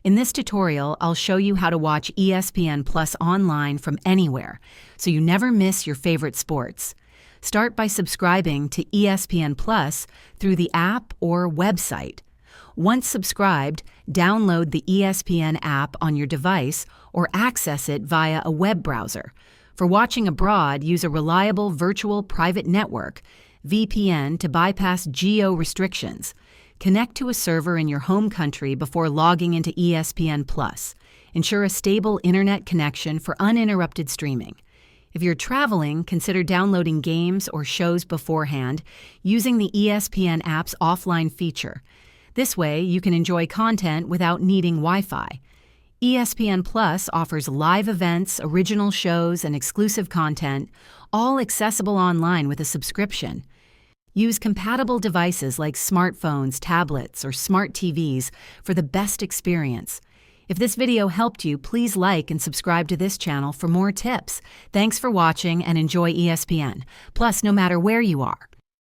In this tutorial, I'll show you how to watch ESPN Plus online from anywhere, so you never miss your favorite sports. Start by subscribing to ESPN Plus through the app or website. Once subscribed, download the ESPN app on your device or access it via a web browser. For watching abroad, use a reliable virtual private network, VPN, to bypass geo-restrictions. Connect to a server in your home country before logging into ESPN Plus. Ensure a stable internet connection for uninterrupted streaming. If you're traveling, consider downloading games or shows beforehand using the ESPN app's offline feature. This way, you can enjoy content without needing Wi-Fi. ESPN Plus offers live events, original shows, and exclusive content, all accessible online with a subscription. Use compatible devices like smartphones, tablets, or smart TVs for the best experience. If this video helped you, please like and subscribe to this channel for more tips. Thanks for watching and enjoy ESPN Plus no matter where you are.